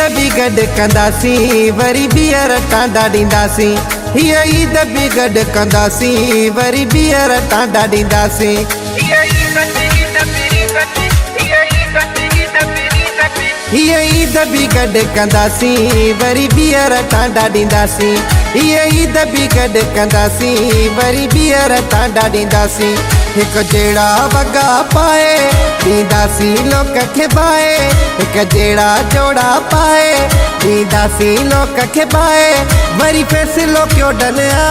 ईद भी गॾु कंदासीं वरी ॿीहर टांडा ॾींदासीं। हीअ ईद भी गॾु कंदासीं वरी ॿीहर टांडा ॾींदासीं। हीअ ईद भी गॾु कंदासीं वरी ॿीहर टांडा ॾींदासीं। हीअ ईद भी गॾु कंदासीं वरी ॿीहर टांडा ॾींदासीं। हिकु जहिड़ा वॻा पाए ॾींदासीं लोक खे बाए। हिकु जहिड़ा जोड़ा पाए ॾींदासीं लोक खे बाए। वरी फ़ैसिलो कयो डनिया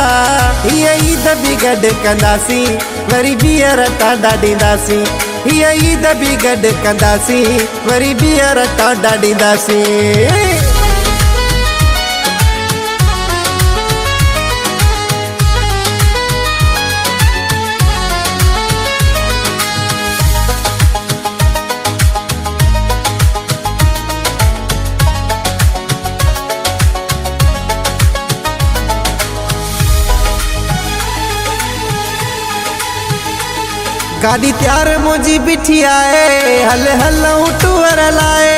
हीअ ईद भी गॾु कंदासीं वरी ॿीहर टांडा ॾींदासीं। हीअ ईद भी गॾु कंदासीं वरी ॿीहर टांडा ॾींदासीं। गाड़ी तैयार मुझी बिठी आए हल हलूं टूर लाए।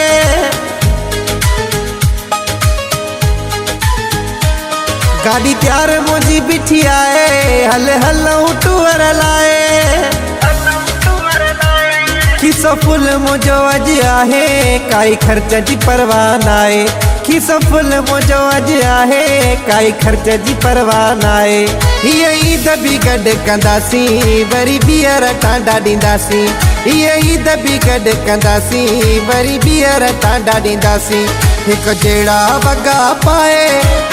गाड़ी तैयार मुझी बिठी आए हल हलूं टूर लाए। खीसो फुल मुझो अॼु आहे काई ख़र्च जी परवाह नाहे। खीसो फुल मुझो अॼु आहे काई ख़र्च जी परवाह नाहे। हीअ ईद भी गॾु कंदासीं वरी ॿीहर टांडा ॾींदासीं। हीअ ईद भी गॾु कंदासीं वरी ॿीहर टांडा ॾींदासीं। हिकु जहिड़ा वॻा पाए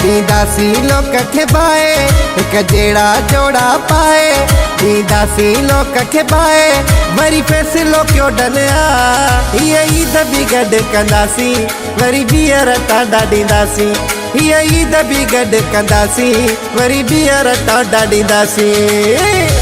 ॾींदासीं लोक खे बाए। हिकु जहिड़ा जोड़ा पाए ॾींदासीं लोक खे बाए। वरी फ़ैसिलो कयो डनिया हीअ ईद भी गॾु कंदासीं वरी ॿीहर टांडा ॾींदासीं। हीअ ईद भी गॾु कंदासीं वरी ॿीहर टांडा ॾींदासीं।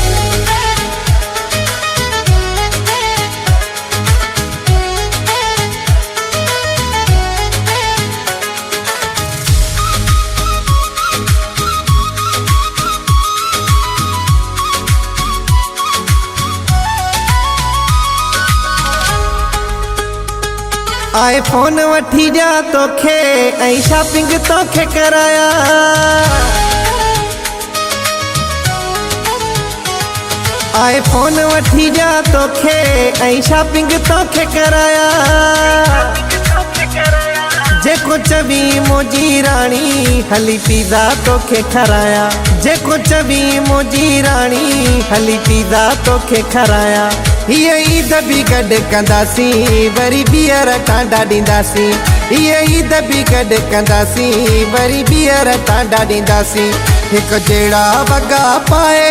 आए फोन वठी ॾिया तोखे ऐं शॉपिंग तोखे कराया। आए फोन वठी ॾिया तोखे ऐं शॉपिंग तोखे कराया। जेको चवी मुंहिंजी राणी हली पिज़्ज़ा तोखे खाराया। जेको चवी मुंहिंजी राणी हली पिज़्ज़ा तोखे खाराया। हीअ ईद भी गॾु कंदासीं वरी ॿीहर टांडा ॾींदासीं। हीअ ईद भी गॾु कंदासीं वरी ॿीहर टांडा ॾींदासीं। हिकु जहिड़ा वॻा पाए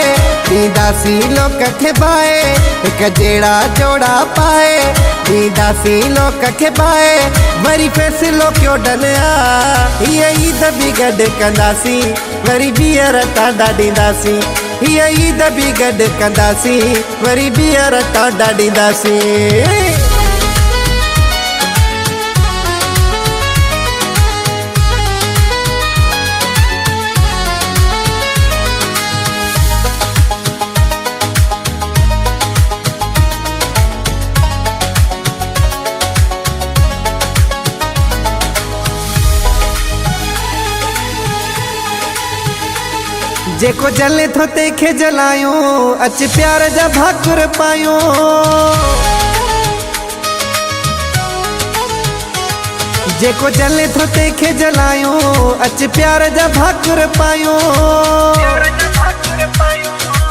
ॾींदासीं लोक खे बाए। हिकु जहिड़ा जोड़ा पाए ॾींदासीं लोक खे बाए। वरी फ़ैसिलो कयो डनिया हीअ ईद भी गॾु कंदासीं वरी ॿीहर टांडा ॾींदासीं। हीअ ईद भी गॾु कंदासीं वरी ॿीहर टांडा ॾींदासीं। जेको जले थो तंहिंखे जलायूं अच प्यार जा भाकुर पायूं। जेको जले थो तंहिंखे जलायूं अच प्यार जा भाकुर पायूं।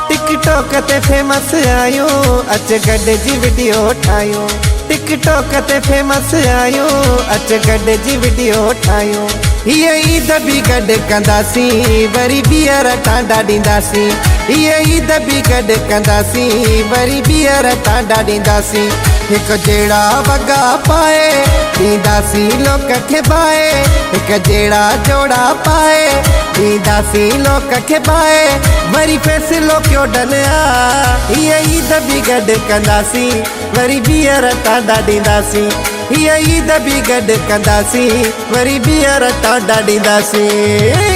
टिकटॉक ते फेमस आयूं अच गॾिजी वीडियो ठाहियूं। टिकटॉक ते फेमस आयूं अच गॾिजी वीडियो ठाहियूं। हीअ ईद भी गॾु कंदासीं वरी ॿीहर टांडा ॾींदासीं। हीअ ईद भी गॾु कंदासीं वरी ॿीहर टांडा ॾींदासीं। हिकु जहिड़ा वॻा पाए ॾींदासीं लोक खे बाए। हिकु जहिड़ा जोड़ा पाए ॾींदासीं लोक खे बाए। वरी फ़ैसिलो कयो डनिया हीअ ईद भी गॾु कंदासीं वरी ॿीहर टांडा ॾींदासीं। हीअ ईद भी गॾु कंदासीं वरी ॿीहर टांडा ॾींदासीं।